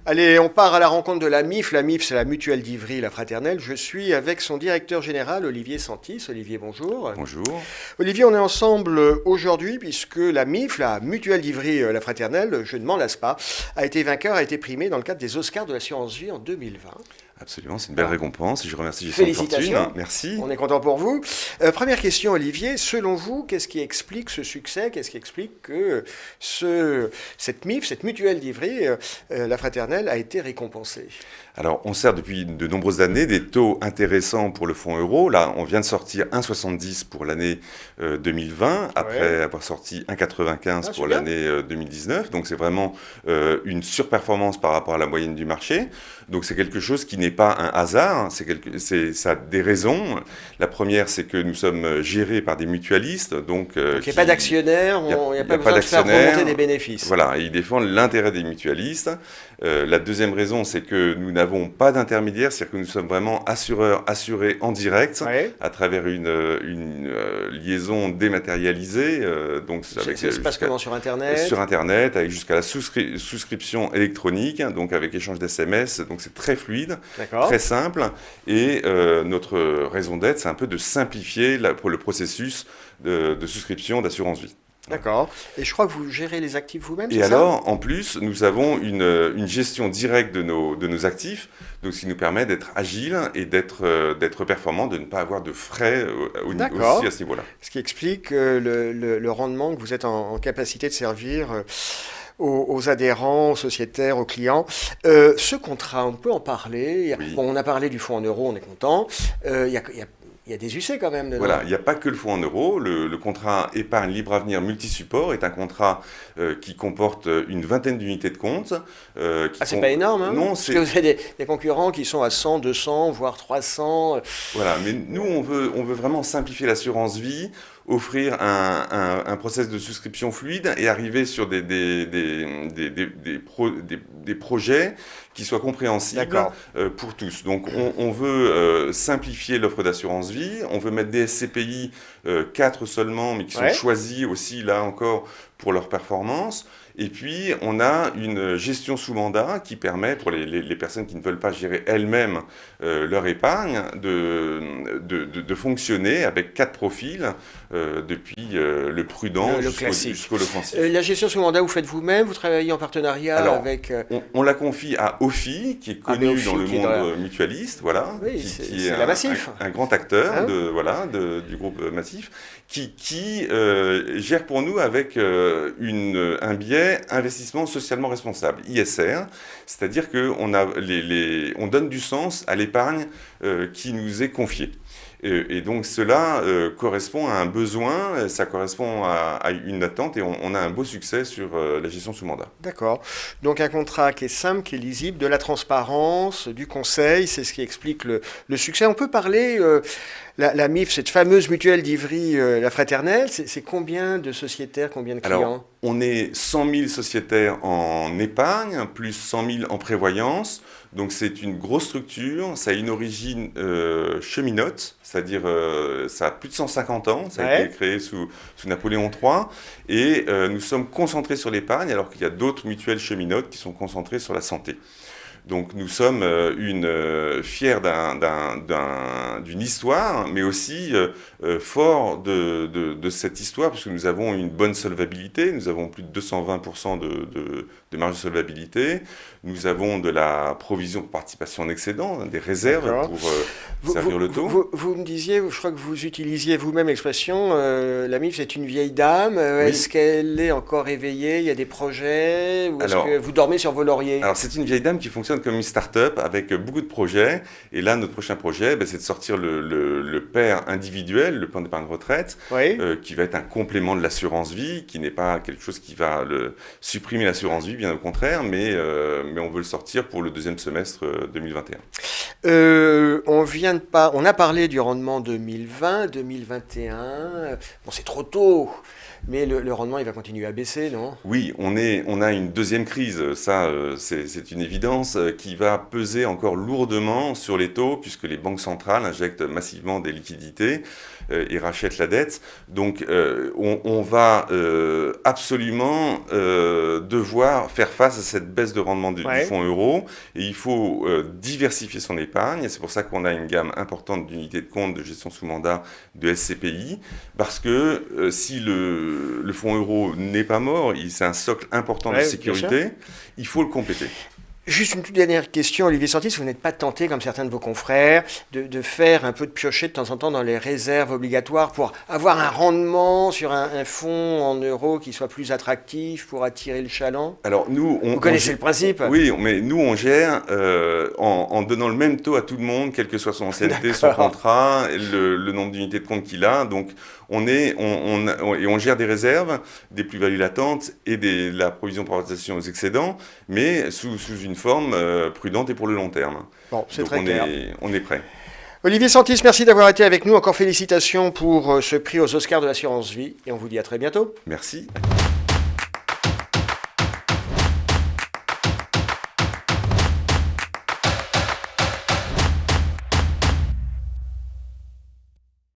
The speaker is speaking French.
Allez, on part à la rencontre de la MIF. La MIF, c'est la Mutuelle d'Ivry, la fraternelle. Je suis avec son directeur général, Olivier Santis. Olivier, bonjour. Bonjour. Olivier, on est ensemble aujourd'hui puisque la MIF, la Mutuelle d'Ivry, la fraternelle, je ne m'en lasse pas, a été vainqueur, a été primé dans le cadre des Oscars de l'assurance vie en 2020. Absolument, c'est une belle récompense et je remercie Gestion de Fortune. Félicitations. Merci. On est content pour vous. Première question, Olivier. Selon vous, qu'est-ce qui explique ce succès? Qu'est-ce qui explique que cette MIF, cette mutuelle d'Ivry, la fraternelle, a été récompensée? Alors, on sert depuis de nombreuses années des taux intéressants pour le fonds euro. Là, on vient de sortir 1,70 pour l'année 2020, après avoir sorti 1,95 pour l'année 2019. Donc, c'est vraiment une surperformance par rapport à la moyenne du marché. Donc, c'est quelque chose qui n'est pas un hasard. Ça a des raisons. La première, c'est que nous sommes gérés par des mutualistes. Donc, il n'y a pas d'actionnaires, il n'y a pas besoin de faire remonter des bénéfices. Voilà, et ils défendent l'intérêt des mutualistes. La deuxième raison, c'est que nous n'avons pas d'intermédiaire, c'est-à-dire que nous sommes vraiment assurés en direct à travers une liaison dématérialisée. Donc ça se passe comment, sur Internet? Sur Internet, avec jusqu'à la souscription électronique, donc avec échange d'SMS. Donc c'est très fluide, très simple. Et notre raison d'être, c'est un peu de simplifier le processus de souscription d'assurance vie. D'accord. Et je crois que vous gérez les actifs vous-même, c'est ça ? Et ça ? alors, en plus, nous avons une gestion directe de nos actifs, donc ce qui nous permet d'être agile et d'être performant, de ne pas avoir de frais aussi à ce niveau-là. Ce qui explique le rendement que vous êtes en capacité de servir aux adhérents, aux sociétaires, aux clients. Ce contrat, on peut en parler. Bon, on a parlé du fonds en euros, on est content. Il y a des UC quand même dedans. Voilà, il n'y a pas que le fonds en euros. Le contrat épargne libre avenir multisupport est un contrat qui comporte une vingtaine d'unités de compte. C'est pas énorme, hein? Non, parce que vous avez des concurrents qui sont à 100, 200, voire 300. Voilà, mais nous, on veut vraiment simplifier l'assurance vie, offrir un process de souscription fluide et arriver sur des projets qui soient compréhensibles pour tous. Donc on veut simplifier l'offre d'assurance vie, on veut mettre des SCPI 4 seulement, mais qui sont choisis aussi là encore pour leur performance. Et puis, on a une gestion sous mandat qui permet, pour les personnes qui ne veulent pas gérer elles-mêmes leur épargne, de fonctionner avec 4 profils, depuis le prudent jusqu'au l'offensif. La gestion sous mandat, vous faites vous-même? Vous travaillez en partenariat avec... On la confie à OFI, qui est connu dans le monde mutualiste, voilà, qui est la Massif. Un grand acteur du groupe Massif, qui gère pour nous avec un biais investissement socialement responsable, ISR, c'est-à-dire qu'on on donne du sens à l'épargne qui nous est confiée. Et donc cela correspond à un besoin, ça correspond à une attente et on a un beau succès sur la gestion sous mandat. D'accord. Donc un contrat qui est simple, qui est lisible, de la transparence, du conseil, c'est ce qui explique le succès. On peut parler, la MIF, cette fameuse mutuelle d'Ivry, la fraternelle, c'est combien de sociétaires, combien de clients? Alors, on est 100 000 sociétaires en épargne, plus 100 000 en prévoyance. Donc c'est une grosse structure, ça a une origine cheminote, c'est-à-dire ça a plus de 150 ans, ça a été créé sous Napoléon III, et nous sommes concentrés sur l'épargne, alors qu'il y a d'autres mutuelles cheminotes qui sont concentrées sur la santé. Donc nous sommes fiers d'une histoire, mais aussi forts de cette histoire, puisque nous avons une bonne solvabilité, nous avons plus de 220% de marge de solvabilité, nous avons de la provision pour participation en excédent, des réserves pour servir le taux. Vous me disiez, je crois que vous utilisiez vous-même l'expression, la MIF c'est une vieille dame, est-ce qu'elle est encore éveillée, il y a des projets, ou est-ce que vous dormez sur vos lauriers? Alors c'est une vieille dame qui fonctionne comme une start-up avec beaucoup de projets. Et là, notre prochain projet, c'est de sortir le PER individuel, le plan d'épargne retraite, qui va être un complément de l'assurance vie, qui n'est pas quelque chose qui va supprimer l'assurance vie, bien au contraire, mais on veut le sortir pour le deuxième semestre 2021. On a parlé du rendement 2020, 2021. Bon, c'est trop tôt. mais le rendement, il va continuer à baisser, non? Oui, on a une deuxième crise, ça c'est une évidence, qui va peser encore lourdement sur les taux, puisque les banques centrales injectent massivement des liquidités et rachètent la dette. Donc on va absolument devoir faire face à cette baisse de rendement du fonds euro, et il faut diversifier son épargne, et c'est pour ça qu'on a une gamme importante d'unités de compte, de gestion sous mandat, de SCPI, parce que si le fonds euro n'est pas mort, c'est un socle important de sécurité, il faut le compléter. Juste une toute dernière question, Olivier Santis, vous n'êtes pas tenté, comme certains de vos confrères, de faire un peu de piocher de temps en temps dans les réserves obligatoires pour avoir un rendement sur un fonds en euros qui soit plus attractif pour attirer le chaland? Alors nous, vous connaissez le principe? Oui, mais nous on gère en donnant le même taux à tout le monde, quelle que soit son ancienneté, son contrat, le nombre d'unités de compte qu'il a. Donc on gère des réserves, des plus-values latentes et la provision pour participation aux excédents, mais sous une forme prudente et pour le long terme. Bon, c'est très clair. On est prêt. Olivier Santis, merci d'avoir été avec nous. Encore félicitations pour ce prix aux Oscars de l'assurance vie et on vous dit à très bientôt. Merci.